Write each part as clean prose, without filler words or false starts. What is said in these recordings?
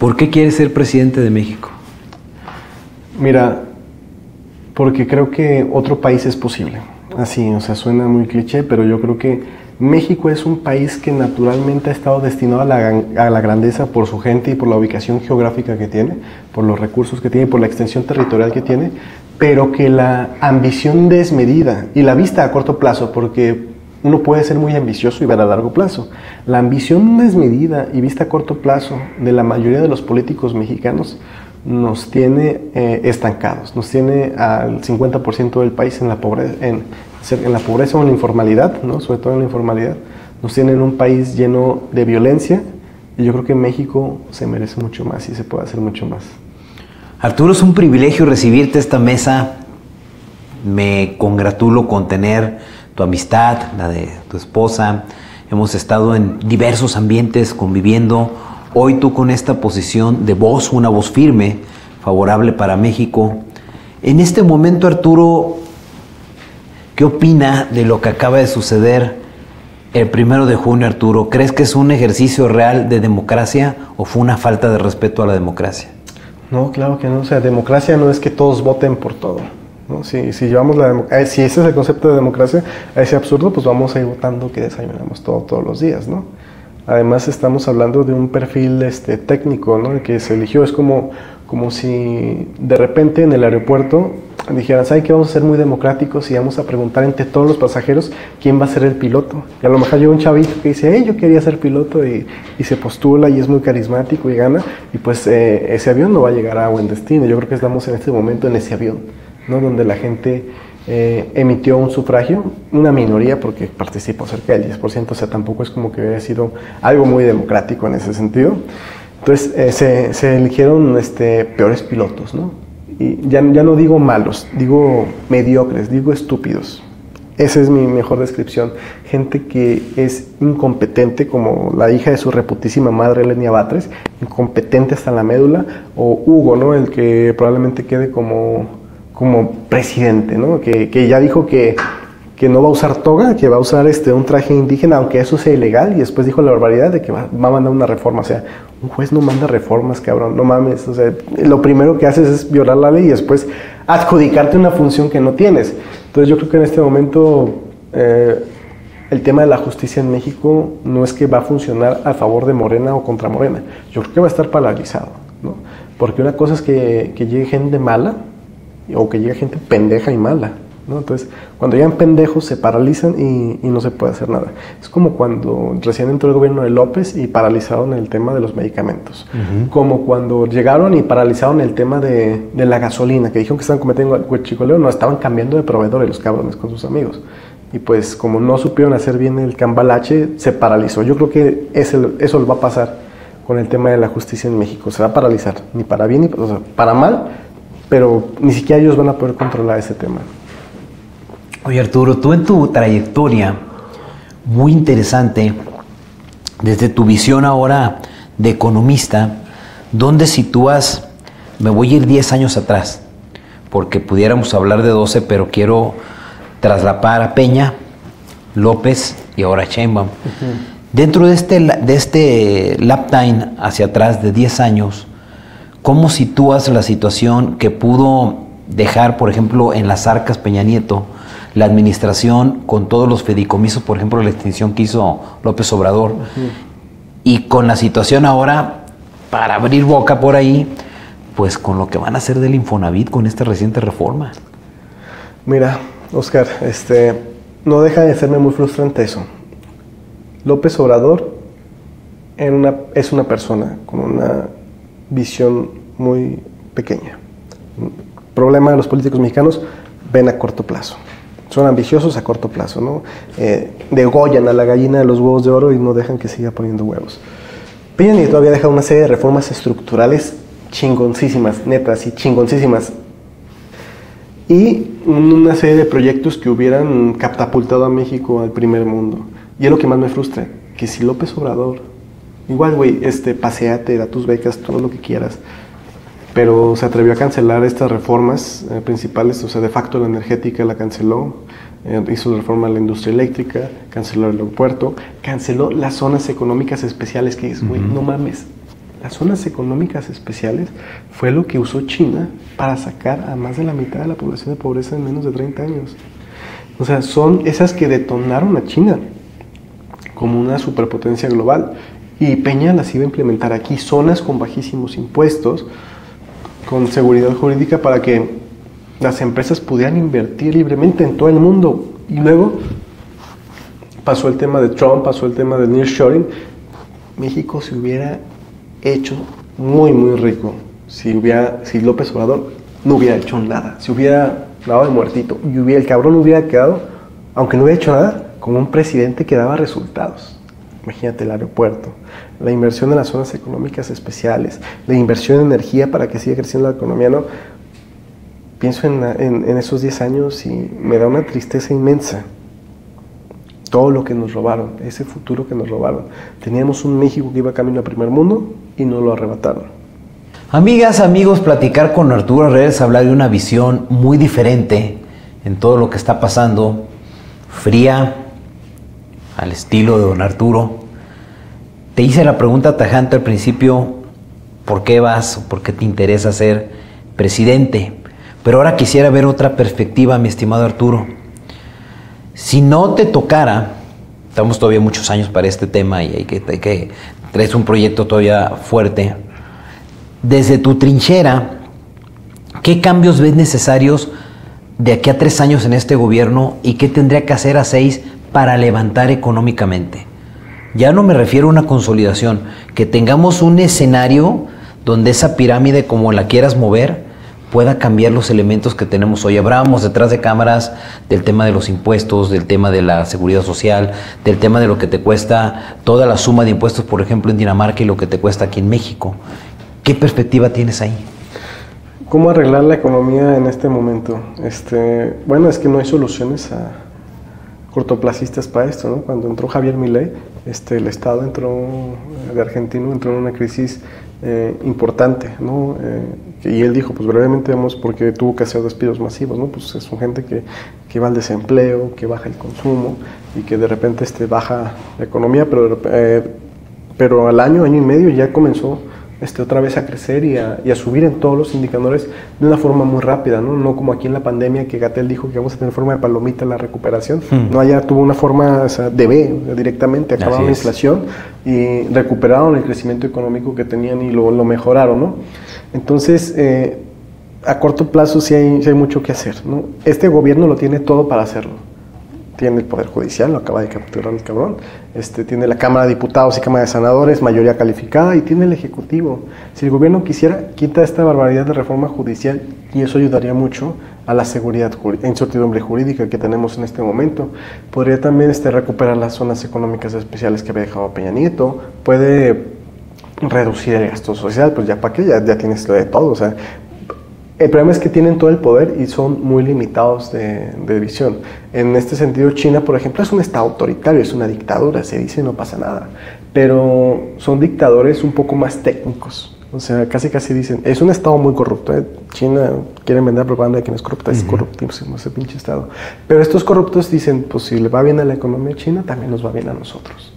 ¿Por qué quieres ser presidente de México? Mira, porque creo que otro país es posible. Así, o sea, suena muy cliché, pero yo creo que México es un país que naturalmente ha estado destinado a la grandeza por su gente y por la ubicación geográfica que tiene, por los recursos que tiene, por la extensión territorial que tiene, pero que la ambición desmedida y la vista a corto plazo, porque uno puede ser muy ambicioso y ver a largo plazo, la ambición desmedida y vista a corto plazo de la mayoría de los políticos mexicanos nos tiene estancados, nos tiene al 50% del país en la pobreza, en la pobreza o en la informalidad, ¿no? Sobre todo en la informalidad. Nos tiene en un país lleno de violencia y yo creo que México se merece mucho más y se puede hacer mucho más. Arturo, es un privilegio recibirte a esta mesa. Me congratulo con tener tu amistad, la de tu esposa. Hemos estado en diversos ambientes conviviendo. Hoy tú con esta posición de voz, una voz firme, favorable para México. En este momento, Arturo, ¿qué opina de lo que acaba de suceder el 1 de junio, Arturo? ¿Crees que es un ejercicio real de democracia o fue una falta de respeto a la democracia? No, claro que no. O sea, democracia no es que todos voten por todo, ¿no? Si llevamos si ese es el concepto de democracia, a ese absurdo, pues vamos a ir votando que desayunamos todos los días, ¿no? Además estamos hablando de un perfil técnico, ¿no? El que se eligió. Es como si de repente en el aeropuerto dijeran, ¿saben qué? Vamos a ser muy democráticos y vamos a preguntar entre todos los pasajeros quién va a ser el piloto. Y a lo mejor llega un chavito que dice, yo quería ser piloto y se postula y es muy carismático y gana, y pues ese avión no va a llegar a buen destino. Yo creo que estamos en este momento en ese avión, ¿no? Donde la gente emitió un sufragio, una minoría, porque participó cerca del 10%, o sea, tampoco es como que hubiera sido algo muy democrático en ese sentido. Entonces se eligieron peores pilotos, ¿no? Y ya no digo malos, digo mediocres, digo estúpidos. Esa es mi mejor descripción. Gente que es incompetente, como la hija de su reputísima madre, Lenia Batres, incompetente hasta la médula, o Hugo, ¿no? El que probablemente quede como presidente, ¿no? Que ya dijo que no va a usar toga, que va a usar un traje indígena, aunque eso sea ilegal, y después dijo la barbaridad de que va a mandar una reforma. O sea, un juez no manda reformas, cabrón, no mames. O sea, lo primero que haces es violar la ley y después adjudicarte una función que no tienes. Entonces yo creo que en este momento el tema de la justicia en México no es que va a funcionar a favor de Morena o contra Morena. Yo creo que va a estar paralizado, ¿no? Porque una cosa es que llegue gente mala o que llegue gente pendeja y mala, ¿no? Entonces, cuando llegan pendejos se paralizan y no se puede hacer nada. Es como cuando recién entró el gobierno de López y paralizaron el tema de los medicamentos. Como cuando llegaron y paralizaron el tema de la gasolina, que dijeron que estaban cometiendo huachicoleo, no, estaban cambiando de proveedores los cabrones con sus amigos. Y pues como no supieron hacer bien el cambalache, se paralizó. Yo creo que eso va a pasar con el tema de la justicia en México. Se va a paralizar, ni para bien ni para mal, pero ni siquiera ellos van a poder controlar ese tema. Oye, Arturo, tú en tu trayectoria, muy interesante, desde tu visión ahora de economista, ¿dónde sitúas? Me voy a ir 10 años atrás, porque pudiéramos hablar de 12, pero quiero traslapar a Peña, López y ahora Sheinbaum. Dentro de este lap time hacia atrás de 10 años, ¿cómo sitúas la situación que pudo dejar, por ejemplo, en las arcas Peña Nieto, la administración con todos los fideicomisos, por ejemplo, la extinción que hizo López Obrador, y con la situación ahora, para abrir boca por ahí, pues con lo que van a hacer del Infonavit con esta reciente reforma? Mira, Oscar, no deja de serme muy frustrante eso. López Obrador es una persona con una visión muy pequeña. El problema de los políticos mexicanos: ven a corto plazo. Son ambiciosos a corto plazo, ¿no? Degollan a la gallina de los huevos de oro y no dejan que siga poniendo huevos. Peña Nieto había dejado una serie de reformas estructurales chingoncísimas, netas y chingoncísimas, y una serie de proyectos que hubieran catapultado a México al primer mundo. Y es lo que más me frustra, que si López Obrador, igual, güey, paséate, da tus becas, todo lo que quieras, pero se atrevió a cancelar estas reformas principales. O sea, de facto la energética la canceló, hizo la reforma a la industria eléctrica, canceló el aeropuerto, canceló las zonas económicas especiales, que es, güey, no mames, Las zonas económicas especiales fue lo que usó China para sacar a más de la mitad de la población de pobreza en menos de 30 años. O sea, son esas que detonaron a China como una superpotencia global. Y Peña las iba a implementar aquí, zonas con bajísimos impuestos, con seguridad jurídica para que las empresas pudieran invertir libremente en todo el mundo. Y luego pasó el tema de Trump, pasó el tema del nearshoring. México se hubiera hecho muy, muy rico si López Obrador no hubiera hecho nada, si hubiera dado de muertito y el cabrón hubiera quedado, aunque no hubiera hecho nada, como un presidente que daba resultados. Imagínate el aeropuerto, la inversión en las zonas económicas especiales, la inversión en energía para que siga creciendo la economía, ¿no? Pienso en esos 10 años y me da una tristeza inmensa. Todo lo que nos robaron, ese futuro que nos robaron. Teníamos un México que iba camino al primer mundo y nos lo arrebataron. Amigas, amigos, platicar con Arturo Herrera, hablar de una visión muy diferente en todo lo que está pasando, fría, al estilo de don Arturo. Te hice la pregunta tajante al principio, ¿por qué vas o por qué te interesa ser presidente? Pero ahora quisiera ver otra perspectiva, mi estimado Arturo. Si no te tocara, estamos todavía muchos años para este tema y hay que traes un proyecto todavía fuerte. Desde tu trinchera, ¿qué cambios ves necesarios de aquí a 3 años en este gobierno y qué tendría que hacer a 6 para levantar económicamente? Ya no me refiero a una consolidación, que tengamos un escenario donde esa pirámide, como la quieras mover, pueda cambiar los elementos que tenemos hoy. Hablábamos detrás de cámaras del tema de los impuestos, del tema de la seguridad social, del tema de lo que te cuesta toda la suma de impuestos, por ejemplo, en Dinamarca y lo que te cuesta aquí en México. ¿Qué perspectiva tienes ahí? ¿Cómo arreglar la economía en este momento? Bueno, es que no hay soluciones cortoplacistas para esto, ¿no? Cuando entró Javier Milei, el Estado de Argentina entró en una crisis importante, ¿no? Y él dijo, pues brevemente vemos porque tuvo que hacer despidos masivos, ¿no? Pues son gente que va al desempleo, que baja el consumo y que de repente baja la economía, pero al año y medio ya comenzó otra vez a crecer y a subir en todos los indicadores de una forma muy rápida, ¿no? No como aquí en la pandemia que Gatell dijo que vamos a tener forma de palomita la recuperación. No, allá tuvo una forma de V directamente, acabaron la inflación y recuperaron el crecimiento económico que tenían y lo mejoraron, ¿no? Entonces, a corto plazo sí hay mucho que hacer, ¿no? Este gobierno lo tiene todo para hacerlo. Tiene el Poder Judicial, lo acaba de capturar el cabrón, tiene la Cámara de Diputados y Cámara de Senadores, mayoría calificada, y tiene el Ejecutivo. Si el gobierno quisiera, quita esta barbaridad de reforma judicial y eso ayudaría mucho a la seguridad e incertidumbre jurídica que tenemos en este momento. Podría también recuperar las zonas económicas especiales que había dejado Peña Nieto, puede reducir el gasto social, pues ya para qué, ya tienes lo de todo, o sea. El problema es que tienen todo el poder y son muy limitados de visión. En este sentido, China, por ejemplo, es un estado autoritario, es una dictadura, se dice no pasa nada. Pero son dictadores un poco más técnicos. O sea, casi dicen, es un estado muy corrupto. China quiere vender propaganda de que no es corrupta, es corruptísimo ese pinche estado. Pero estos corruptos dicen, pues si le va bien a la economía china, también nos va bien a nosotros.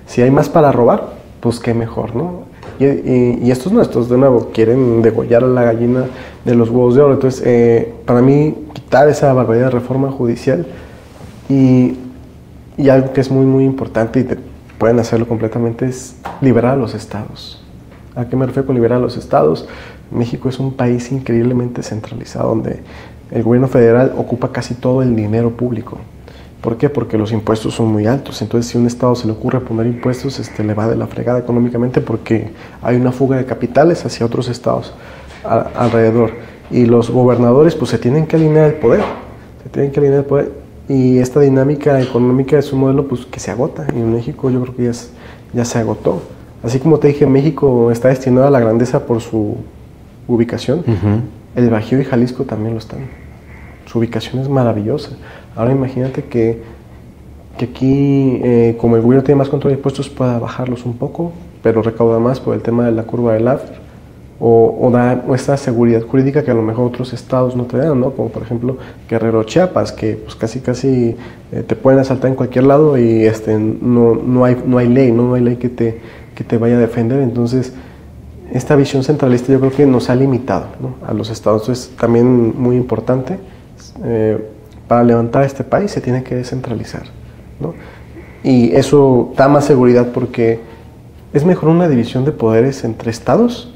Si hay más para robar, pues qué mejor, ¿no? Y estos nuestros, de nuevo, quieren degollar a la gallina de los huevos de oro. Entonces, para mí, quitar esa barbaridad de reforma judicial y algo que es muy, muy importante y pueden hacerlo completamente es liberar a los estados. ¿A qué me refiero con liberar a los estados? México es un país increíblemente centralizado donde el gobierno federal ocupa casi todo el dinero público. ¿Por qué? Porque los impuestos son muy altos. Entonces, si a un estado se le ocurre poner impuestos, le va de la fregada económicamente porque hay una fuga de capitales hacia otros estados alrededor. Y los gobernadores, pues, se tienen que alinear el poder. Y esta dinámica económica es un modelo, pues, que se agota. Y en México yo creo que ya se agotó. Así como te dije, México está destinado a la grandeza por su ubicación. El Bajío y Jalisco también lo están. Su ubicación es maravillosa. Ahora imagínate que aquí, como el gobierno tiene más control de impuestos, pueda bajarlos un poco, pero recauda más por el tema de la curva del Laffer, o da esta seguridad jurídica que a lo mejor otros estados no te dan, ¿no? Como por ejemplo Guerrero, Chiapas, que pues casi te pueden asaltar en cualquier lado y no hay ley, no hay ley que te vaya a defender. Entonces esta visión centralista yo creo que nos ha limitado, ¿no?, a los estados. Entonces, también muy importante, para levantar este país se tiene que descentralizar, ¿no? Y eso da más seguridad porque es mejor una división de poderes entre estados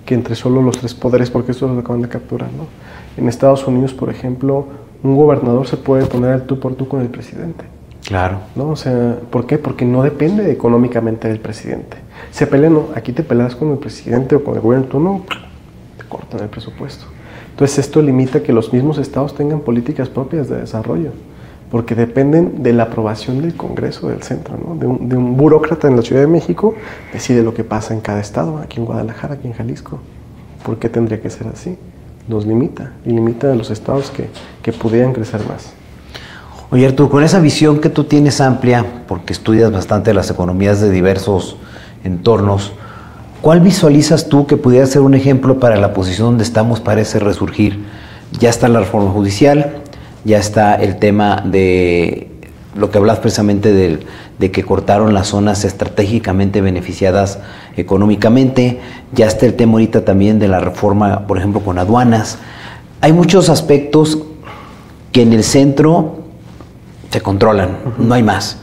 que entre solo los 3 poderes, porque esto lo acaban de capturar, ¿no? En Estados Unidos, por ejemplo, un gobernador se puede poner al tú por tú con el presidente. Claro. ¿No? O sea, ¿por qué? Porque no depende económicamente del presidente. Se pelean, no, aquí te peleas con el presidente o con el gobierno, tú no, te cortan el presupuesto. Entonces esto limita que los mismos estados tengan políticas propias de desarrollo, porque dependen de la aprobación del Congreso del centro, ¿no? De un burócrata en la Ciudad de México decide lo que pasa en cada estado, aquí en Guadalajara, aquí en Jalisco. ¿Por qué tendría que ser así? Nos limita, y limita a los estados que pudieran crecer más. Oye, Arturo, con esa visión que tú tienes amplia, porque estudias bastante las economías de diversos entornos, ¿cuál visualizas tú que pudiera ser un ejemplo para la posición donde estamos para ese resurgir? Ya está la reforma judicial, ya está el tema de lo que hablas precisamente de que cortaron las zonas estratégicamente beneficiadas económicamente, ya está el tema ahorita también de la reforma, por ejemplo, con aduanas. Hay muchos aspectos que en el centro se controlan, no hay más.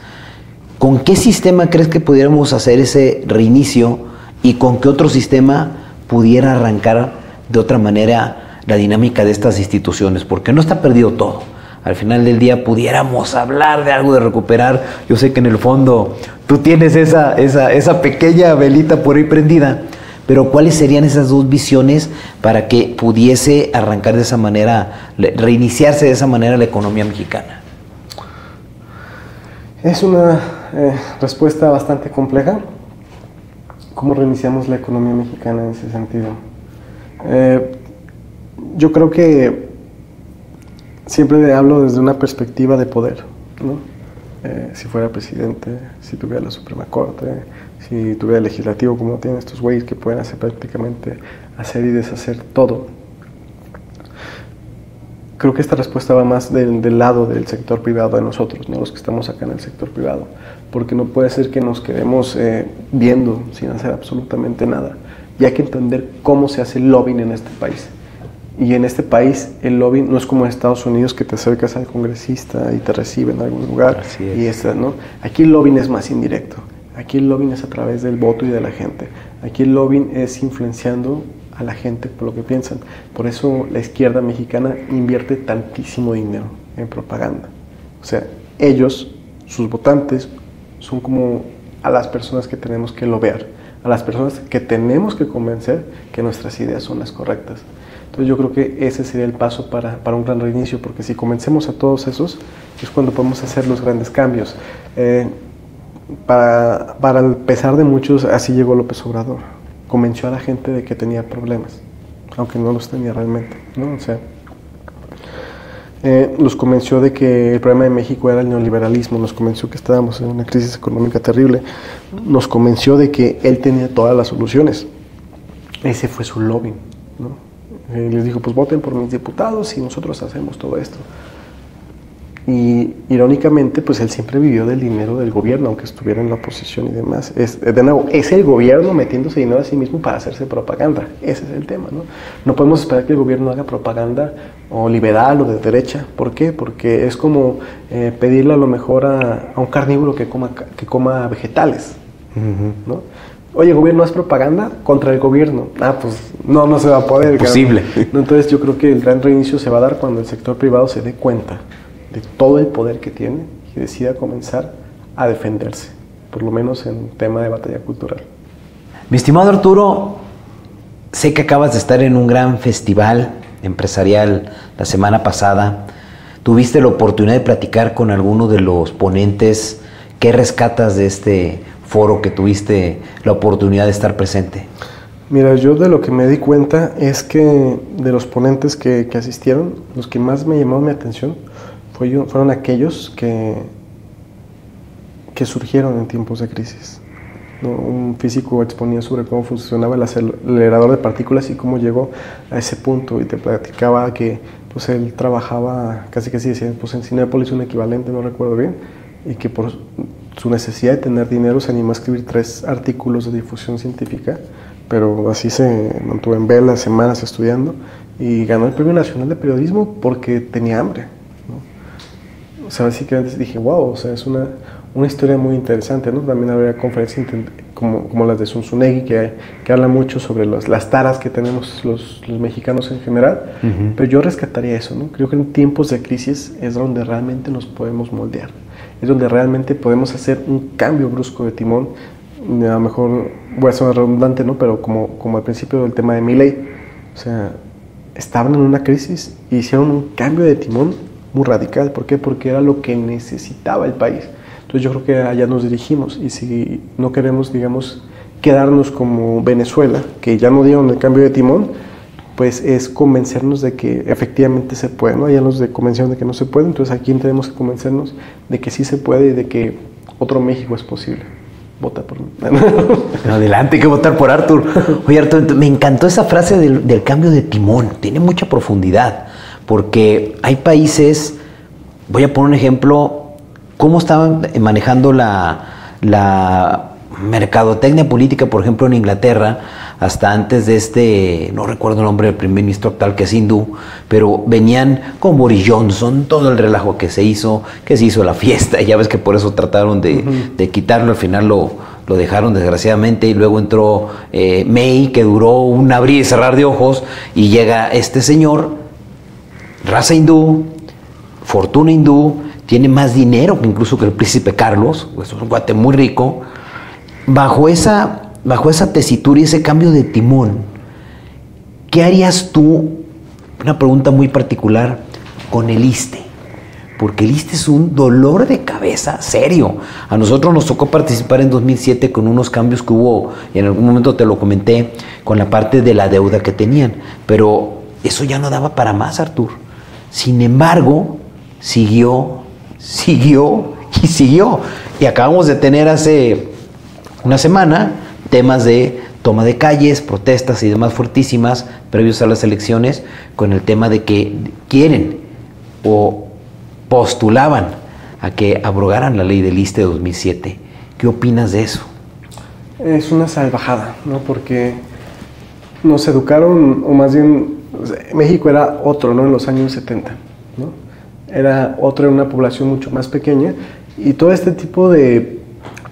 ¿Con qué sistema crees que pudiéramos hacer ese reinicio y con qué otro sistema pudiera arrancar de otra manera la dinámica de estas instituciones? Porque no está perdido todo. Al final del día pudiéramos hablar de algo de recuperar. Yo sé que en el fondo tú tienes esa pequeña velita por ahí prendida, pero ¿cuáles serían esas 2 visiones para que pudiese arrancar de esa manera, reiniciarse de esa manera la economía mexicana? Es una respuesta bastante compleja. ¿Cómo reiniciamos la economía mexicana en ese sentido? Yo creo que siempre hablo desde una perspectiva de poder, ¿no? Si fuera presidente, si tuviera la Suprema Corte, si tuviera el legislativo, como tienen estos güeyes que pueden hacer prácticamente hacer y deshacer todo. Creo que esta respuesta va más del lado del sector privado de nosotros, ¿no?, los que estamos acá en el sector privado, porque no puede ser que nos quedemos viendo sin hacer absolutamente nada. Y hay que entender cómo se hace el lobbying en este país. Y en este país el lobbying no es como en Estados Unidos, que te acercas al congresista y te recibe en algún lugar. Así es. Y ¿no? Aquí el lobbying es más indirecto. Aquí el lobbying es a través del voto y de la gente. Aquí el lobbying es influenciando a la gente por lo que piensan. Por eso la izquierda mexicana invierte tantísimo dinero en propaganda. O sea, ellos, sus votantes, son como a las personas que tenemos que lobear, a las personas que tenemos que convencer que nuestras ideas son las correctas. Entonces yo creo que ese sería el paso para un gran reinicio, porque si convencemos a todos esos, es cuando podemos hacer los grandes cambios. Para el pesar de muchos, así llegó López Obrador. Convenció a la gente de que tenía problemas, aunque no los tenía realmente, ¿no? O sea, los convenció de que el problema de México era el neoliberalismo, nos convenció que estábamos en una crisis económica terrible, nos convenció de que él tenía todas las soluciones. Ese fue su lobbying, ¿no? Les dijo, pues voten por mis diputados y nosotros hacemos todo esto. Y irónicamente, pues él siempre vivió del dinero del gobierno, aunque estuviera en la oposición y demás. De nuevo, es el gobierno metiéndose dinero a sí mismo para hacerse propaganda. Ese es el tema, ¿no? No podemos esperar que el gobierno haga propaganda o liberal o de derecha. ¿Por qué? Porque es como pedirle a lo mejor a un carnívoro que coma vegetales, ¿no? Oye, gobierno, ¿haz propaganda contra el gobierno? Pues no se va a poder. Imposible. ¿No? Entonces yo creo que el gran reinicio se va a dar cuando el sector privado se dé cuenta de todo el poder que tiene y decida comenzar a defenderse, por lo menos en tema de batalla cultural. Mi estimado Arturo, sé que acabas de estar en un gran festival empresarial la semana pasada. ¿Tuviste la oportunidad de platicar con alguno de los ponentes? ¿Qué rescatas de este foro que tuviste la oportunidad de estar presente? Mira, yo de lo que me di cuenta es que de los ponentes que asistieron, los que más me llamaron mi atención fueron aquellos que surgieron en tiempos de crisis, ¿no? Un físico exponía sobre cómo funcionaba el acelerador de partículas y cómo llegó a ese punto, y te platicaba que pues él trabajaba, casi decía, pues en Cinépolis, un equivalente, no recuerdo bien, y que por su necesidad de tener dinero se animó a escribir 3 artículos de difusión científica pero así se mantuvo en vela semanas estudiando y ganó el Premio Nacional de Periodismo porque tenía hambre, ¿no? O sea, básicamente dije, wow, o sea, es una historia muy interesante, ¿no? También habría conferencias como las de Zunzunegui que habla mucho sobre las taras que tenemos los mexicanos en general, pero yo rescataría eso, ¿no? Creo que en tiempos de crisis es donde realmente nos podemos moldear, es donde realmente podemos hacer un cambio brusco de timón. A lo mejor voy a ser redundante, ¿no? Pero como al principio del tema de Milei, o sea, estaban en una crisis y hicieron un cambio de timón muy radical. ¿Por qué? Porque era lo que necesitaba el país. Entonces yo creo que allá nos dirigimos, y si no queremos, digamos, quedarnos como Venezuela, que ya no dieron el cambio de timón, pues es convencernos de que efectivamente se puede, ¿no? Allá nos convencieron de que no se puede, entonces aquí tenemos que convencernos de que sí se puede y de que otro México es posible. Vota por mí. Adelante, hay que votar por Arthur. Oye, Arthur, me encantó esa frase del cambio de timón. Tiene mucha profundidad, porque hay países, voy a poner un ejemplo, cómo estaban manejando la mercadotecnia política, por ejemplo, en Inglaterra, hasta antes de no recuerdo el nombre del primer ministro actual, que es hindú, pero venían con Boris Johnson, todo el relajo que se hizo la fiesta, y ya ves que por eso trataron de quitarlo, al final lo dejaron desgraciadamente, y luego entró May, que duró un abrir y cerrar de ojos, y llega este señor, raza hindú, fortuna hindú, tiene más dinero que incluso que el príncipe Carlos, es un guate muy rico. Bajo esa tesitura y ese cambio de timón, ¿qué harías tú? Una pregunta muy particular con el ISSSTE, porque el ISSSTE es un dolor de cabeza serio. A nosotros nos tocó participar en 2007 con unos cambios que hubo, y en algún momento te lo comenté, con la parte de la deuda que tenían, pero eso ya no daba para más, Artur. Sin embargo, siguió, y acabamos de tener hace una semana temas de toma de calles, protestas y demás fuertísimas previos a las elecciones, con el tema de que quieren o postulaban a que abrogaran la ley del ISSSTE de 2007. ¿Qué opinas de eso? Es una salvajada, ¿no? Porque nos educaron, o más bien, México era otro, ¿no? En los años 70, ¿no? Era una población mucho más pequeña, y todo este tipo de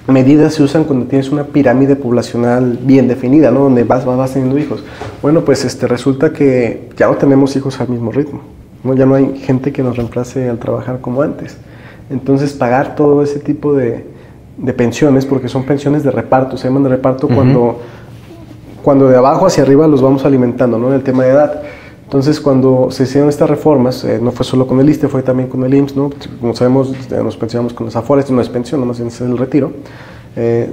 medidas se usan cuando tienes una pirámide poblacional bien definida, ¿no? Donde vas teniendo hijos. Bueno, pues resulta que ya no tenemos hijos al mismo ritmo, ¿no? Ya no hay gente que nos reemplace al trabajar como antes. Entonces pagar todo ese tipo de pensiones, porque son pensiones de reparto, se llaman de reparto cuando de abajo hacia arriba los vamos alimentando, ¿no? En el tema de edad. Entonces, cuando se hicieron estas reformas, no fue solo con el ISSSTE, fue también con el IMSS, ¿no? Como sabemos, nos pensionamos con las AFORES, no es pensión, no más bien es el retiro.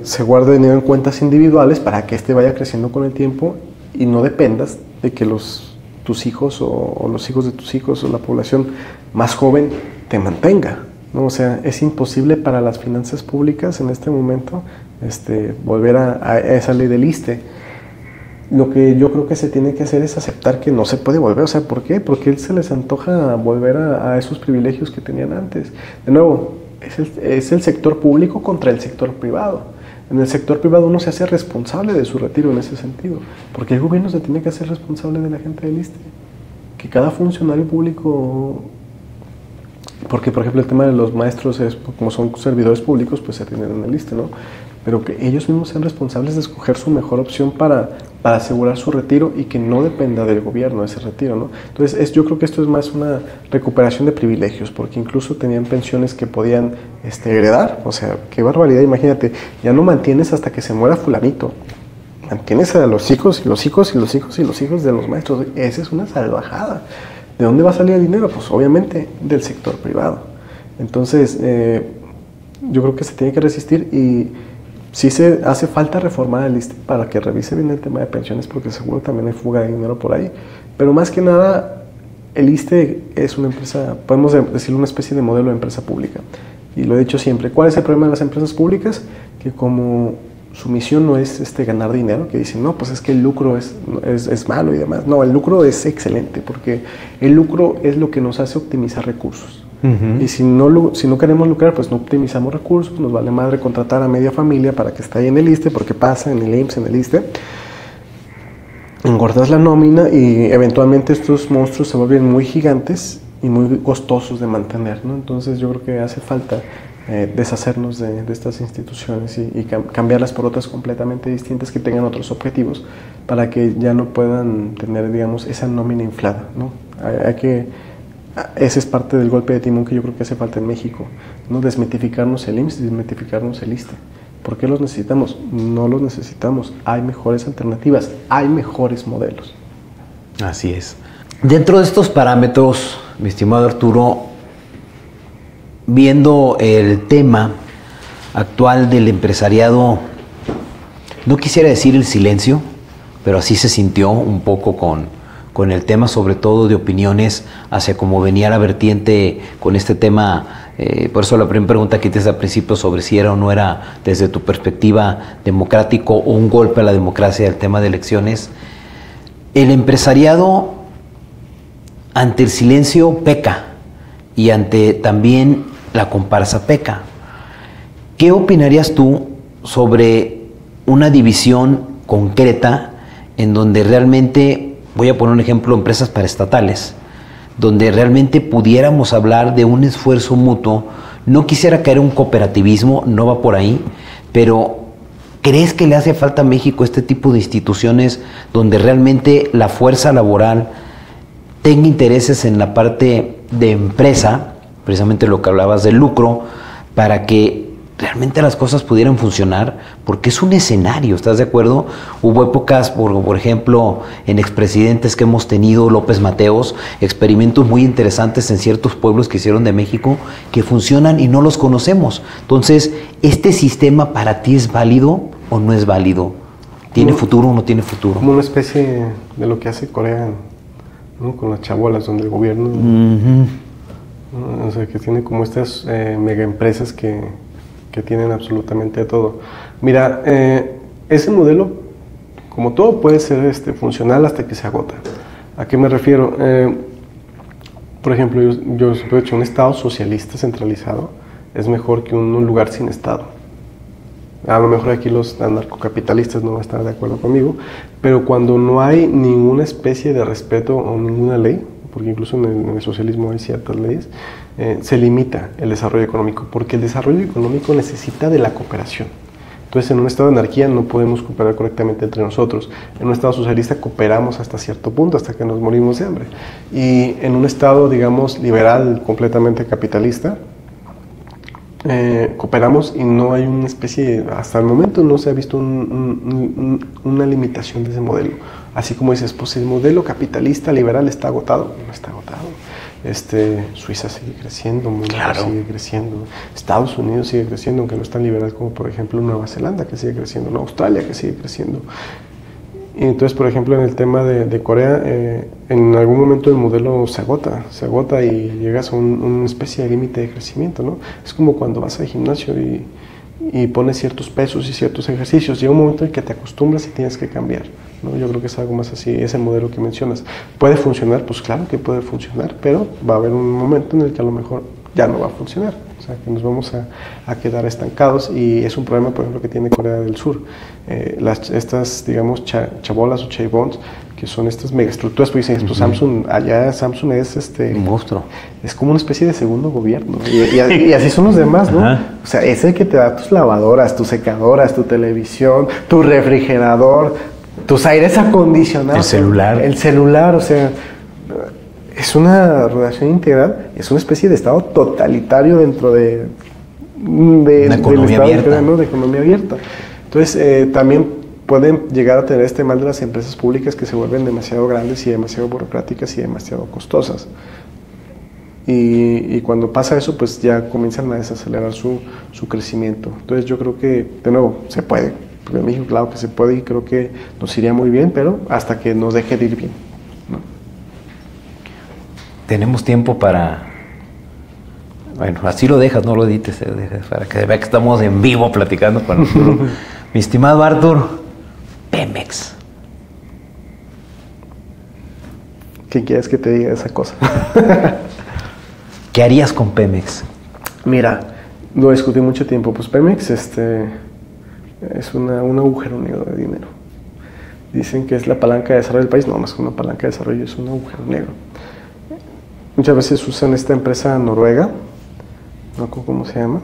Se guarda dinero en cuentas individuales para que vaya creciendo con el tiempo y no dependas de que tus hijos o los hijos de tus hijos o la población más joven te mantenga, ¿no? O sea, es imposible para las finanzas públicas en este momento volver a esa ley del ISSSTE. Lo que yo creo que se tiene que hacer es aceptar que no se puede volver. O sea, ¿por qué? Porque se les antoja volver a esos privilegios que tenían antes. De nuevo, es el sector público contra el sector privado. En el sector privado uno se hace responsable de su retiro en ese sentido, porque el gobierno se tiene que hacer responsable de la gente del ISSSTE. Que cada funcionario público, porque por ejemplo el tema de los maestros, como son servidores públicos, pues se atienden en el ISSSTE, ¿no? Pero que ellos mismos sean responsables de escoger su mejor opción para asegurar su retiro y que no dependa del gobierno ese retiro, ¿no? Entonces, yo creo que esto es más una recuperación de privilegios, porque incluso tenían pensiones que podían heredar. O sea, qué barbaridad, imagínate, ya no mantienes hasta que se muera fulanito, mantienes a los hijos y los hijos y los hijos y los hijos de los maestros. Esa es una salvajada. ¿De dónde va a salir el dinero? Pues obviamente del sector privado. Entonces, yo creo que se tiene que resistir, y sí se hace falta reformar el ISSSTE para que revise bien el tema de pensiones, porque seguro también hay fuga de dinero por ahí. Pero más que nada, el ISSSTE es una empresa, podemos decirlo, una especie de modelo de empresa pública. Y lo he dicho siempre, ¿cuál es el problema de las empresas públicas? Que como su misión no es ganar dinero, que dicen, no, pues es que el lucro es malo y demás. No, el lucro es excelente, porque el lucro es lo que nos hace optimizar recursos. Y si no queremos lucrar, pues no optimizamos recursos, nos vale madre contratar a media familia para que esté ahí en el ISSSTE, porque pasa en el IMSS, en el ISSSTE. engordas la nómina y eventualmente estos monstruos se vuelven muy gigantes y muy costosos de mantener, ¿no? Entonces yo creo que hace falta deshacernos de estas instituciones y cambiarlas por otras completamente distintas que tengan otros objetivos para que ya no puedan tener, digamos, esa nómina inflada, ¿no? Ese es parte del golpe de timón que yo creo que hace falta en México, ¿no? Desmitificarnos el IMSS, desmitificarnos el ISSSTE. ¿Por qué los necesitamos? No los necesitamos. Hay mejores alternativas, hay mejores modelos. Así es. Dentro de estos parámetros, mi estimado Arturo, viendo el tema actual del empresariado, no quisiera decir el silencio, pero así se sintió un poco con el tema, sobre todo de opiniones hacia cómo venía la vertiente con este tema. Por eso la primera pregunta que te hice al principio sobre si era o no era, desde tu perspectiva, democrático o un golpe a la democracia del tema de elecciones. El empresariado ante el silencio peca y ante también la comparsa peca. ¿Qué opinarías tú sobre una división concreta en donde realmente, voy a poner un ejemplo, empresas paraestatales, donde realmente pudiéramos hablar de un esfuerzo mutuo? No quisiera caer en un cooperativismo, no va por ahí, pero ¿crees que le hace falta a México este tipo de instituciones donde realmente la fuerza laboral tenga intereses en la parte de empresa, precisamente lo que hablabas del lucro, para que realmente las cosas pudieran funcionar? Porque es un escenario, ¿estás de acuerdo? Hubo épocas, por ejemplo, en expresidentes que hemos tenido, López Mateos, experimentos muy interesantes en ciertos pueblos que hicieron de México, que funcionan y no los conocemos. Entonces, ¿este sistema para ti es válido o no es válido? ¿Tiene futuro o no tiene futuro? Como una especie de lo que hace Corea, ¿no? Con las chabolas, donde el gobierno, o sea, que tiene como estas mega empresas que tienen absolutamente todo. Mira, ese modelo, como todo, puede ser funcional hasta que se agota. ¿A qué me refiero? Por ejemplo, yo siempre he dicho, un Estado socialista centralizado es mejor que un lugar sin Estado. A lo mejor aquí los anarcocapitalistas no van a estar de acuerdo conmigo, pero cuando no hay ninguna especie de respeto o ninguna ley, porque incluso en el socialismo hay ciertas leyes, se limita el desarrollo económico, porque el desarrollo económico necesita de la cooperación. Entonces, en un estado de anarquía no podemos cooperar correctamente entre nosotros. En un estado socialista cooperamos hasta cierto punto, hasta que nos morimos de hambre. Y en un estado, digamos, liberal, completamente capitalista, cooperamos y no hay una especie, hasta el momento no se ha visto una limitación de ese modelo. Así como dices, pues el modelo capitalista liberal está agotado. No está agotado. Suiza sigue creciendo, Mónaco sigue creciendo, Estados Unidos sigue creciendo, aunque no es tan liberal como por ejemplo Nueva Zelanda, que sigue creciendo, no, Australia, que sigue creciendo. Y entonces, por ejemplo, en el tema de Corea, en algún momento el modelo se agota y llegas a una especie de límite de crecimiento, ¿no? Es como cuando vas al gimnasio y pones ciertos pesos y ciertos ejercicios. Llega un momento en que te acostumbras y tienes que cambiar, ¿no? Yo creo que es algo más así, ese modelo que mencionas. ¿Puede funcionar? Pues claro que puede funcionar, pero va a haber un momento en el que a lo mejor ya no va a funcionar. O sea, que nos vamos a quedar estancados, y es un problema, por ejemplo, que tiene Corea del Sur. Estas, digamos, chabolas o chaebols, que son estas megaestructuras, pues dicen, pues Samsung, allá Samsung es un monstruo. Es como una especie de segundo gobierno. Y así son los demás, ¿no? Ajá. O sea, es el que te da tus lavadoras, tus secadoras, tu televisión, tu refrigerador, tus aires acondicionados. El celular, o sea, es una relación integral, es una especie de estado totalitario dentro de economía abierta. De economía abierta. Entonces, también pueden llegar a tener este mal de las empresas públicas, que se vuelven demasiado grandes y demasiado burocráticas y demasiado costosas. Y cuando pasa eso, pues ya comienzan a desacelerar su crecimiento. Entonces yo creo que, de nuevo, se puede. Porque en México, claro que se puede, y creo que nos iría muy bien, pero hasta que nos deje de ir bien, ¿no? Tenemos tiempo para... Bueno, así lo dejas, no lo edites, para que vea que estamos en vivo platicando con Arturo. Mi estimado Artur, Pemex. ¿Qué quieres que te diga esa cosa? ¿Qué harías con Pemex? Mira, lo discutí mucho tiempo. Pues Pemex es un agujero negro de dinero. Dicen que es la palanca de desarrollo del país. No, más que una palanca de desarrollo, es un agujero negro. Muchas veces usan esta empresa noruega, no sé cómo se llama,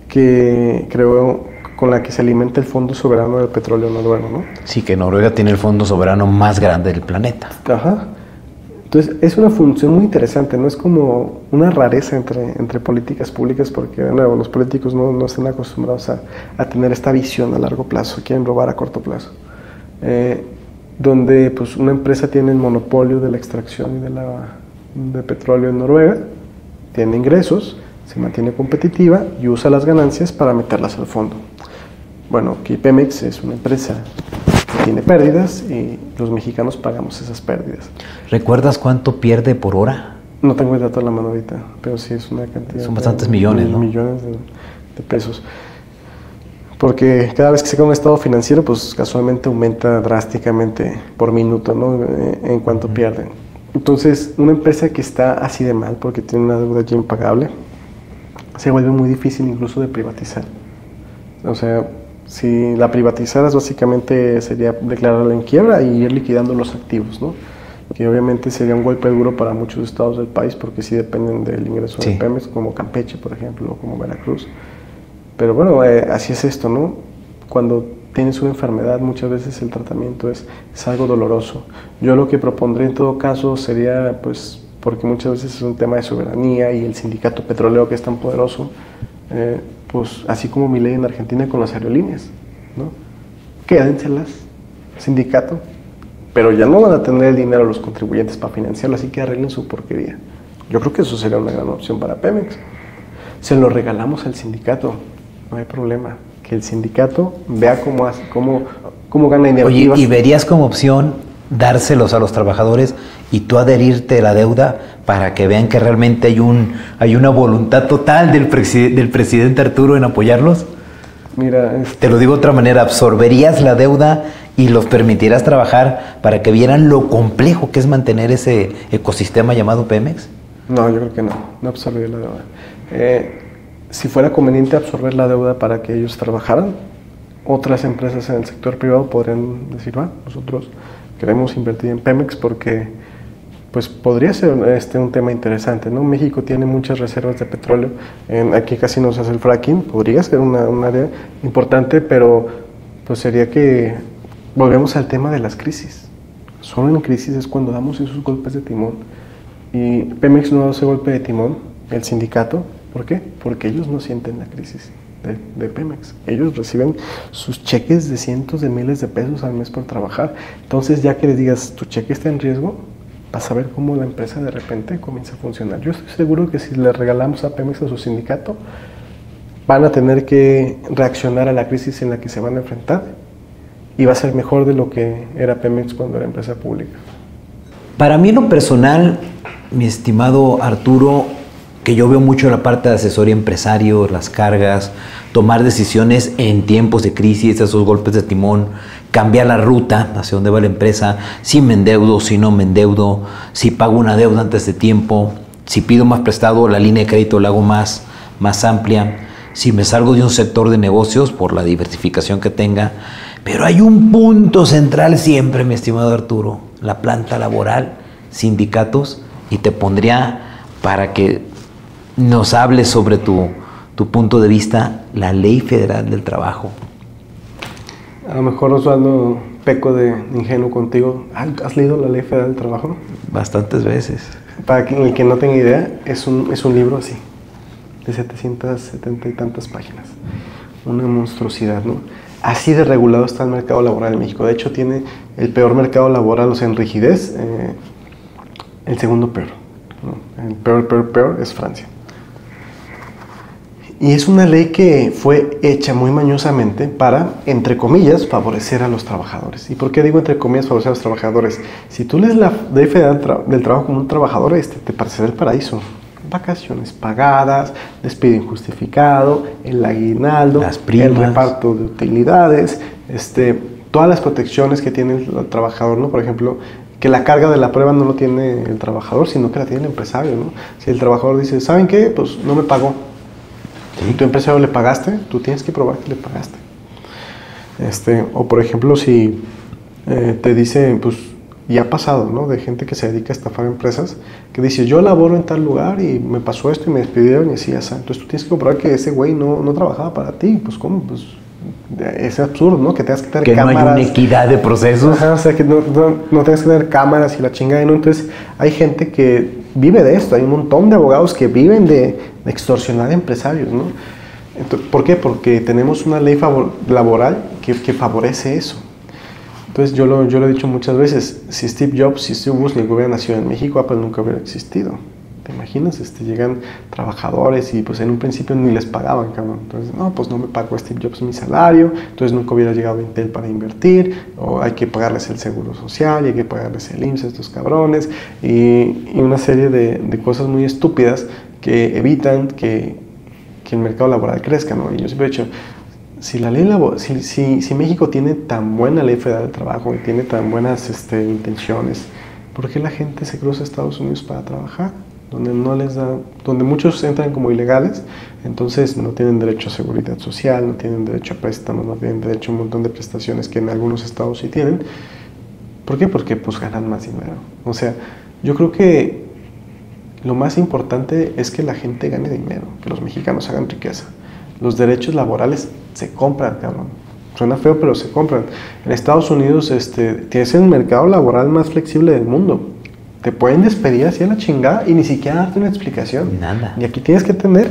que creo con la que se alimenta el Fondo Soberano del Petróleo Noruego, ¿no? Sí, que Noruega tiene el fondo soberano más grande del planeta. Ajá. Entonces, es una función muy interesante, no es como una rareza entre políticas públicas, porque de nuevo, los políticos no están acostumbrados a tener esta visión a largo plazo, quieren robar a corto plazo. Donde pues una empresa tiene el monopolio de la extracción y de petróleo en Noruega, tiene ingresos, se mantiene competitiva y usa las ganancias para meterlas al fondo. Bueno, aquí Pemex es una empresa que tiene pérdidas y los mexicanos pagamos esas pérdidas. ¿Recuerdas cuánto pierde por hora? No tengo el dato a la mano ahorita, pero sí es una cantidad. Son bastantes millones, ¿no? Millones de pesos. Porque cada vez que se saca un estado financiero, pues casualmente aumenta drásticamente por minuto, ¿no? En cuanto pierden. Entonces, una empresa que está así de mal, porque tiene una deuda ya impagable, se vuelve muy difícil incluso de privatizar. O sea, si la privatizaras, básicamente sería declararla en quiebra y ir liquidando los activos, ¿no? Que obviamente sería un golpe duro para muchos estados del país, porque sí dependen del ingreso de Pemex, como Campeche, por ejemplo, o como Veracruz. Pero bueno, así es esto, ¿no? Cuando tienes una enfermedad, muchas veces el tratamiento es algo doloroso. Yo lo que propondré en todo caso sería, pues, porque muchas veces es un tema de soberanía y el sindicato petrolero que es tan poderoso, pues así como mi ley en Argentina con las aerolíneas, ¿no? Quédenselas, sindicato, pero ya no van a tener el dinero los contribuyentes para financiarlo, así que arreglen su porquería. Yo creo que eso sería una gran opción para Pemex. Se lo regalamos al sindicato, no hay problema. Que el sindicato vea cómo gana dinero. Oye, ¿y verías como opción dárselos a los trabajadores y tú adherirte a la deuda para que vean que realmente hay una voluntad total del presidente Arturo en apoyarlos? Mira, te lo digo de otra manera, ¿absorberías la deuda y los permitirás trabajar para que vieran lo complejo que es mantener ese ecosistema llamado Pemex? No, yo creo que no absorbería la deuda. Si fuera conveniente absorber la deuda para que ellos trabajaran, otras empresas en el sector privado podrían decir, nosotros queremos invertir en Pemex porque pues podría ser un tema interesante, ¿no? México tiene muchas reservas de petróleo, aquí casi no se hace el fracking, podría ser un área importante, pero pues sería que volvemos al tema de las crisis. Solo en crisis es cuando damos esos golpes de timón, y Pemex no da ese golpe de timón, el sindicato. ¿Por qué? Porque ellos no sienten la crisis de Pemex. Ellos reciben sus cheques de cientos de miles de pesos al mes por trabajar. Entonces, ya que les digas, tu cheque está en riesgo, vas a ver cómo la empresa de repente comienza a funcionar. Yo estoy seguro que si le regalamos a Pemex a su sindicato, van a tener que reaccionar a la crisis en la que se van a enfrentar y va a ser mejor de lo que era Pemex cuando era empresa pública. Para mí, en lo personal, mi estimado Arturo, que yo veo mucho la parte de asesoría empresario, las cargas, tomar decisiones en tiempos de crisis, esos golpes de timón, cambiar la ruta hacia dónde va la empresa, si me endeudo, si no me endeudo, si pago una deuda antes de tiempo, si pido más prestado, la línea de crédito la hago más amplia, si me salgo de un sector de negocios por la diversificación que tenga. Pero hay un punto central siempre, mi estimado Arturo, la planta laboral, sindicatos, y te pondría para que nos hables sobre tu punto de vista, la Ley Federal del Trabajo. A lo mejor, Osvaldo, peco de ingenuo contigo. ¿Has leído la Ley Federal del Trabajo? Bastantes veces. Para el que no tenga idea, es un libro así, de 770 y tantas páginas. Una monstruosidad, ¿no? Así de regulado está el mercado laboral en México. De hecho, tiene el peor mercado laboral, o sea, en rigidez, el segundo peor, ¿no? El peor es Francia. Y es una ley que fue hecha muy mañosamente para, entre comillas, favorecer a los trabajadores. ¿Y por qué digo entre comillas favorecer a los trabajadores? Si tú lees la Ley Federal del Trabajo como un trabajador, te parecerá el paraíso. Vacaciones pagadas, despido injustificado, el aguinaldo, las primas, el reparto de utilidades, todas las protecciones que tiene el trabajador, ¿no? Por ejemplo, que la carga de la prueba no lo tiene el trabajador, sino que la tiene el empresario, ¿no? Si el trabajador dice, ¿saben qué? Pues no me pagó. ¿Y tu empresario le pagaste? Tú tienes que probar que le pagaste. O por ejemplo, si te dice, pues, y ha pasado, ¿no? De gente que se dedica a estafar empresas, que dice, yo laboro en tal lugar y me pasó esto y me despidieron y así, así. Entonces tú tienes que comprobar que ese güey no trabajaba para ti. Pues, ¿cómo? Pues, es absurdo, ¿no? Que tengas que tener cámaras. Que no hay una equidad de procesos. Ajá, o sea, que no tengas que tener cámaras y la chingada, ¿no? Entonces, hay gente que vive de esto. Hay un montón de abogados que viven de extorsionar a empresarios, ¿no? Entonces, ¿por qué? Porque tenemos una ley laboral que favorece eso. Entonces, yo lo he dicho muchas veces, si Steve Jobs, si Steve Wozniak hubiera nacido en México, Apple nunca hubiera existido. ¿Te imaginas? Llegan trabajadores y pues en un principio ni les pagaban, cabrón. Entonces, no, pues no me pagó Steve Jobs mi salario, entonces nunca hubiera llegado Intel para invertir, o hay que pagarles el seguro social, y hay que pagarles el IMSS a estos cabrones, y una serie de cosas muy estúpidas que evitan que el mercado laboral crezca, ¿no? Y yo siempre he dicho, si México tiene tan buena ley federal de trabajo y tiene tan buenas intenciones, ¿por qué la gente se cruza a Estados Unidos para trabajar? Donde muchos entran como ilegales, entonces no tienen derecho a seguridad social, no tienen derecho a préstamos, no tienen derecho a un montón de prestaciones que en algunos estados sí tienen. ¿Por qué? Porque pues ganan más dinero. O sea, yo creo que lo más importante es que la gente gane dinero, que los mexicanos hagan riqueza. Los derechos laborales se compran, cabrón. Suena feo, pero se compran. En Estados Unidos tienes el mercado laboral más flexible del mundo. Te pueden despedir así a la chingada y ni siquiera darte una explicación. Nada. Y aquí tienes que tener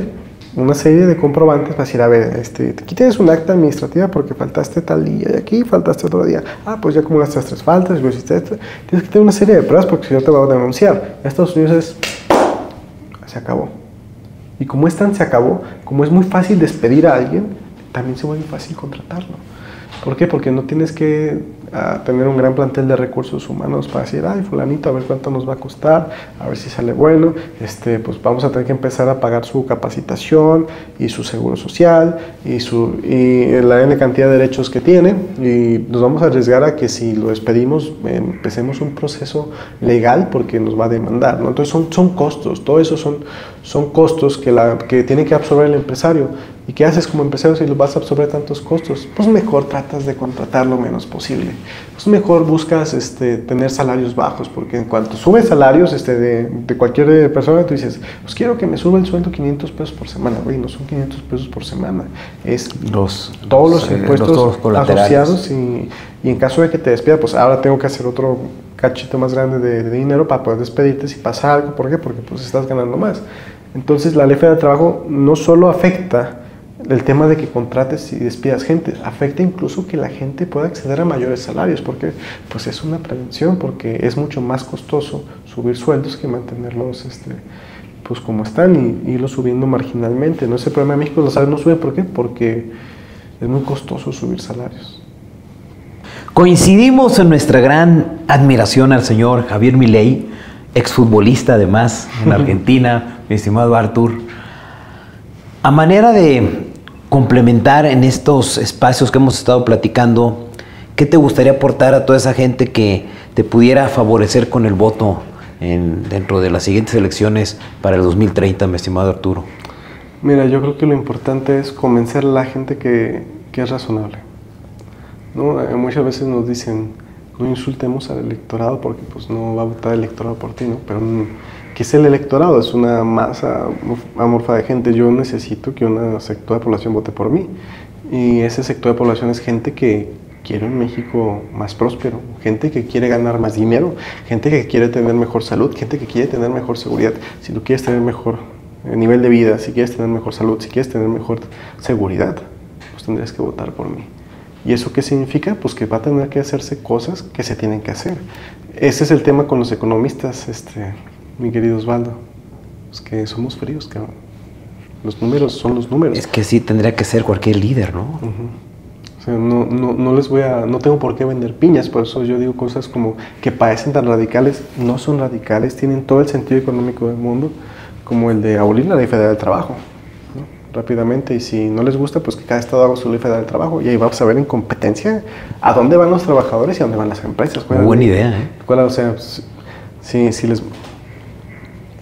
una serie de comprobantes para decir, a ver, aquí tienes un acta administrativa porque faltaste tal día y aquí faltaste otro día. Ah, pues ya acumulaste las 3 faltas, y hiciste esto. Tienes que tener una serie de pruebas porque si no te van a denunciar. En Estados Unidos se acabó. Y como se acabó, como es muy fácil despedir a alguien, también se vuelve fácil contratarlo. ¿Por qué? Porque no tienes que tener un gran plantel de recursos humanos para decir, ay, fulanito, a ver cuánto nos va a costar, a ver si sale bueno, pues vamos a tener que empezar a pagar su capacitación y su seguro social y la N cantidad de derechos que tiene, y nos vamos a arriesgar a que si lo despedimos empecemos un proceso legal porque nos va a demandar, ¿no? Entonces son costos, todo eso son costos que tiene que absorber el empresario. ¿Y qué haces como empresario si los vas a absorber tantos costos? Pues mejor tratas de contratar lo menos posible. Pues mejor buscas tener salarios bajos, porque en cuanto subes salarios de cualquier persona, tú dices, pues quiero que me suba el sueldo 500 pesos por semana. Güey, no son 500 pesos por semana. Es todos los impuestos asociados y en caso de que te despida, pues ahora tengo que hacer otro cachito más grande de dinero para poder despedirte si pasa algo. ¿Por qué? Porque pues estás ganando más. Entonces la ley federal de trabajo no solo afecta el tema de que contrates y despidas gente, afecta incluso que la gente pueda acceder a mayores salarios, porque pues es una prevención, porque es mucho más costoso subir sueldos que mantenerlos pues como están y irlos subiendo marginalmente. No es el problema de México, los salarios no suben. ¿Por qué? Porque es muy costoso subir salarios. Coincidimos en nuestra gran admiración al señor Javier Milei, exfutbolista además en Argentina, mi estimado Artur. A manera de complementar en estos espacios que hemos estado platicando, ¿qué te gustaría aportar a toda esa gente que te pudiera favorecer con el voto dentro de las siguientes elecciones para el 2030, mi estimado Arturo? Mira, yo creo que lo importante es convencer a la gente que es razonable, ¿no? Muchas veces nos dicen, no insultemos al electorado porque pues no va a votar el electorado por ti, ¿no? Pero ¿qué es el electorado? Es una masa amorfa de gente. Yo necesito que un sector de población vote por mí. Y ese sector de población es gente que quiere un México más próspero, gente que quiere ganar más dinero, gente que quiere tener mejor salud, gente que quiere tener mejor seguridad. Si tú quieres tener mejor nivel de vida, si quieres tener mejor salud, si quieres tener mejor seguridad, pues tendrías que votar por mí. ¿Y eso qué significa? Pues que va a tener que hacerse cosas que se tienen que hacer. Ese es el tema con los economistas, mi querido Osvaldo. Es que somos fríos, cabrón. Los números son los números. Es que sí tendría que ser cualquier líder, ¿no? O sea, no tengo por qué vender piñas, por eso yo digo cosas como que parecen tan radicales, no son radicales, tienen todo el sentido económico del mundo, como el de abolir la ley federal del trabajo, ¿no? Rápidamente, y si no les gusta, pues que cada estado haga su ley federal del trabajo, y ahí vamos a ver en competencia a dónde van los trabajadores y a dónde van las empresas. Muy buena idea, ¿eh? O sea, si les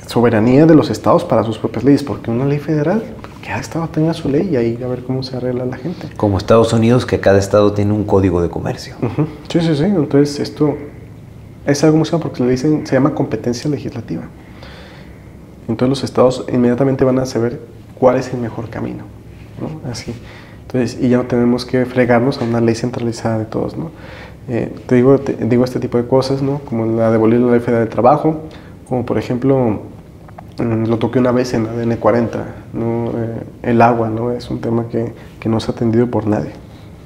soberanía de los estados para sus propias leyes, porque una ley federal, cada estado tenga su ley y ahí a ver cómo se arregla la gente. Como Estados Unidos, que cada estado tiene un código de comercio. Sí, sí, sí. Entonces esto es algo muy simple porque le dicen, se llama competencia legislativa. Entonces los estados inmediatamente van a saber cuál es el mejor camino, ¿no? Así. Entonces, y ya no tenemos que fregarnos a una ley centralizada de todos, ¿no? Te digo este tipo de cosas, ¿no? Como la de abolir la ley federal de trabajo, como por ejemplo, lo toqué una vez en la ADN 40, ¿no? El agua, ¿no? Es un tema que no se ha atendido por nadie.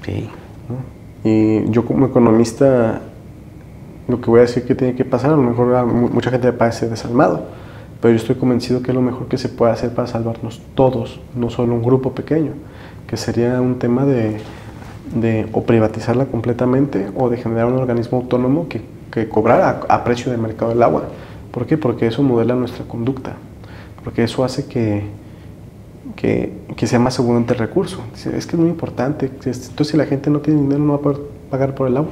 Sí. ¿No? Y yo como economista, lo que voy a decir que tiene que pasar, a lo mejor a mucha gente le parece desalmado, pero yo estoy convencido que es lo mejor que se puede hacer para salvarnos todos, no solo un grupo pequeño, que sería un tema de o privatizarla completamente o de generar un organismo autónomo que cobrara a precio de mercado del agua. ¿Por qué? Porque eso modela nuestra conducta, porque eso hace que sea más abundante el recurso. Es que es muy importante. Entonces, si la gente no tiene dinero, no va a poder pagar por el agua.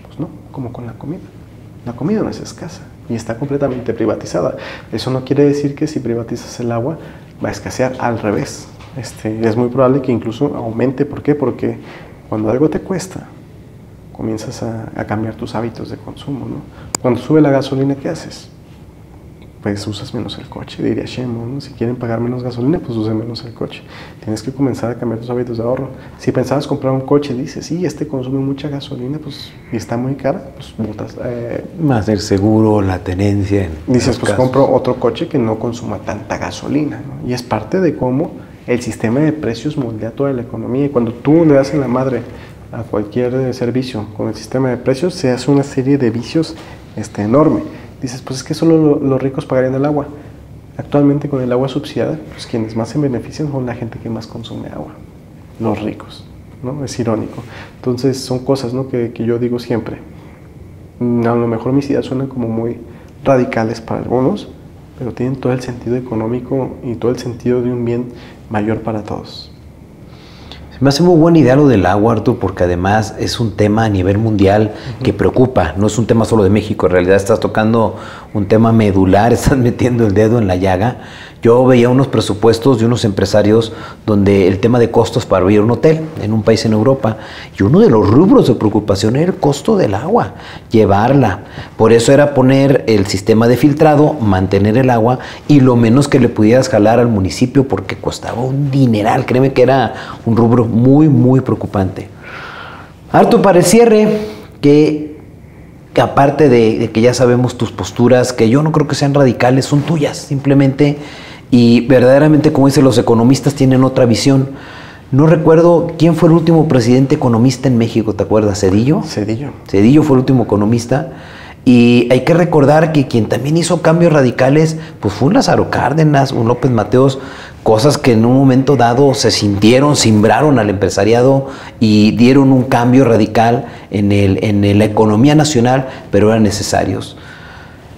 Pues no, como con la comida. La comida no es escasa y está completamente privatizada. Eso no quiere decir que si privatizas el agua va a escasear, al revés. Es muy probable que incluso aumente. ¿Por qué? Porque cuando algo te cuesta, comienzas a cambiar tus hábitos de consumo, ¿no? Cuando sube la gasolina, ¿qué haces? Pues usas menos el coche, diría Shemo, ¿no? Si quieren pagar menos gasolina, pues usen menos el coche. Tienes que comenzar a cambiar tus hábitos de ahorro. Si pensabas comprar un coche, dices, sí, consume mucha gasolina, pues, y está muy cara, pues botas. Más el seguro, la tenencia. Dices, pues compro otro coche que no consuma tanta gasolina, ¿no? Y es parte de cómo el sistema de precios moldea toda la economía. Y cuando tú le das en la madre a cualquier servicio con el sistema de precios, se hace una serie de vicios enorme. Dices, pues es que solo los ricos pagarían el agua. Actualmente con el agua subsidiada, pues quienes más se benefician son la gente que más consume agua, los ricos, ¿no? Es irónico. Entonces son cosas, ¿no? que yo digo siempre. A lo mejor mis ideas suenan como muy radicales para algunos, pero tienen todo el sentido económico y todo el sentido de un bien mayor para todos. Me hace muy buena idea lo del agua, Arturo, porque además es un tema a nivel mundial que preocupa. No es un tema solo de México, en realidad estás tocando un tema medular, estás metiendo el dedo en la llaga. Yo veía unos presupuestos de unos empresarios donde el tema de costos para abrir un hotel en un país en Europa, y uno de los rubros de preocupación era el costo del agua, llevarla. Por eso era poner el sistema de filtrado, mantener el agua y lo menos que le pudieras jalar al municipio porque costaba un dineral. Créeme que era un rubro muy, muy preocupante. Arturo, para el cierre, que aparte de que ya sabemos tus posturas, que yo no creo que sean radicales, son tuyas, simplemente, y verdaderamente, como dicen los economistas, tienen otra visión. No recuerdo quién fue el último presidente economista en México, ¿te acuerdas? ¿Cedillo? Cedillo fue el último economista. Y hay que recordar que quien también hizo cambios radicales, pues fue un Lázaro Cárdenas, un López Mateos, cosas que en un momento dado se sintieron, simbraron al empresariado y dieron un cambio radical en la economía nacional, pero eran necesarios.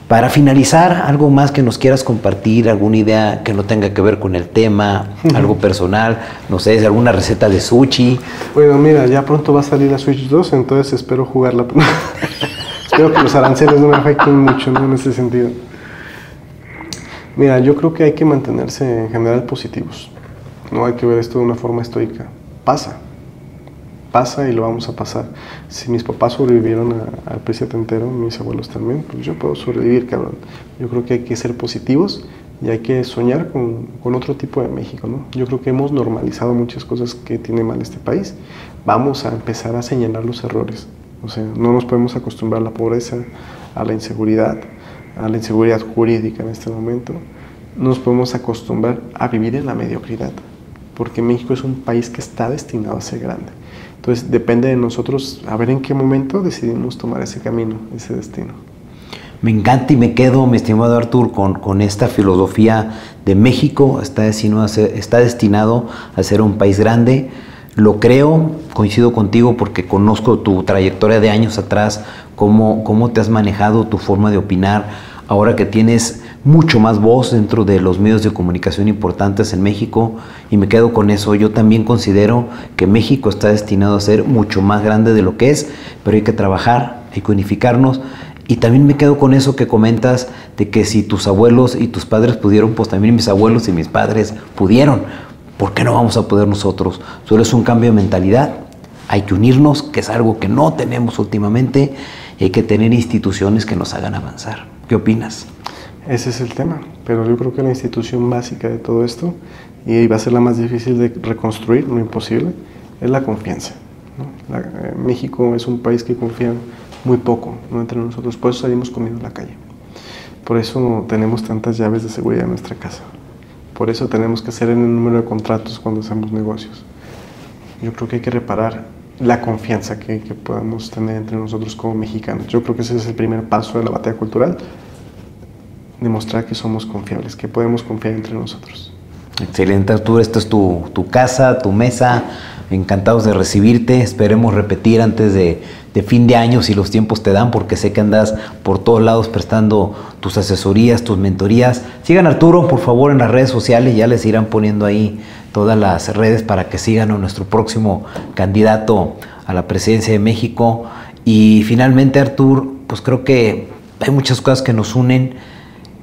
Para finalizar, algo más que nos quieras compartir, alguna idea que no tenga que ver con el tema, algo personal, no sé, alguna receta de sushi. Bueno, mira, ya pronto va a salir la Switch 2, entonces espero jugarla. Espero que los aranceles no me afecten mucho, ¿no? En ese sentido. Mira, yo creo que hay que mantenerse en general positivos. No hay que ver esto de una forma estoica. Pasa y lo vamos a pasar. Si mis papás sobrevivieron al presidente entero, mis abuelos también, pues yo puedo sobrevivir, cabrón. Yo creo que hay que ser positivos y hay que soñar con otro tipo de México, ¿no? Yo creo que hemos normalizado muchas cosas que tiene mal este país. Vamos a empezar a señalar los errores. O sea, no nos podemos acostumbrar a la pobreza, a la inseguridad jurídica en este momento. No nos podemos acostumbrar a vivir en la mediocridad, porque México es un país que está destinado a ser grande. Entonces depende de nosotros a ver en qué momento decidimos tomar ese camino, ese destino. Me encanta y me quedo, mi estimado Arturo, con esta filosofía de México. Está destinado a ser un país grande. Lo creo, coincido contigo porque conozco tu trayectoria de años atrás, cómo te has manejado, tu forma de opinar, ahora que tienes mucho más voz dentro de los medios de comunicación importantes en México, y me quedo con eso. Yo también considero que México está destinado a ser mucho más grande de lo que es, pero hay que trabajar, hay que unificarnos. Y también me quedo con eso que comentas de que si tus abuelos y tus padres pudieron, pues también mis abuelos y mis padres pudieron. ¿por qué no vamos a poder nosotros? Solo es un cambio de mentalidad. Hay que unirnos, que es algo que no tenemos últimamente, y hay que tener instituciones que nos hagan avanzar. ¿Qué opinas? Ese es el tema, pero yo creo que la institución básica de todo esto, y va a ser la más difícil de reconstruir, no imposible, es la confianza, ¿no? México es un país que confía muy poco, ¿no?, entre nosotros, por eso salimos con miedo a la calle, por eso tenemos tantas llaves de seguridad en nuestra casa, por eso tenemos que hacer en el número de contratos cuando hacemos negocios. Yo creo que hay que reparar la confianza que podamos tener entre nosotros como mexicanos. Yo creo que ese es el primer paso de la batalla cultural, demostrar que somos confiables, que podemos confiar entre nosotros. Excelente, Arturo. Esta es tu casa, tu mesa. Encantados de recibirte. Esperemos repetir antes de fin de año si los tiempos te dan, porque sé que andas por todos lados prestando tus asesorías, tus mentorías. Sigan a Arturo, por favor, en las redes sociales. Ya les irán poniendo ahí todas las redes para que sigan a nuestro próximo candidato a la presidencia de México. Y finalmente, Arturo, pues creo que hay muchas cosas que nos unen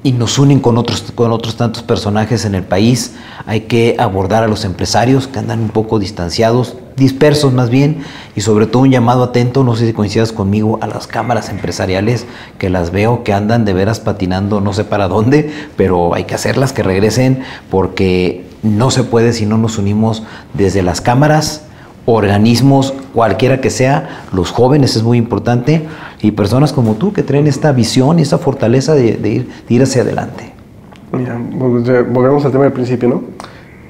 y nos unen con otros tantos personajes en el país. Hay que abordar a los empresarios que andan un poco distanciados, dispersos más bien, y sobre todo un llamado atento, no sé si coincidas conmigo, a las cámaras empresariales, que las veo que andan de veras patinando no sé para dónde, pero hay que hacerlas que regresen, porque no se puede si no nos unimos desde las cámaras, organismos, cualquiera que sea, los jóvenes es muy importante, y personas como tú que traen esta visión y esta fortaleza de ir hacia adelante. Mira, volvemos al tema del principio, ¿no?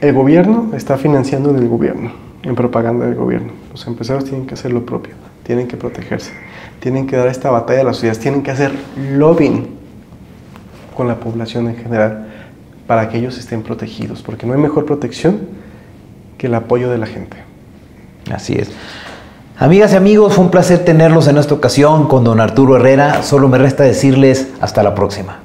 El gobierno está financiando en el gobierno, en propaganda del gobierno. Los empresarios tienen que hacer lo propio, tienen que protegerse, tienen que dar esta batalla a las sociedades, tienen que hacer lobbying con la población en general para que ellos estén protegidos, porque no hay mejor protección que el apoyo de la gente. Así es. Amigas y amigos, fue un placer tenerlos en esta ocasión con don Arturo Herrera. Solo me resta decirles hasta la próxima.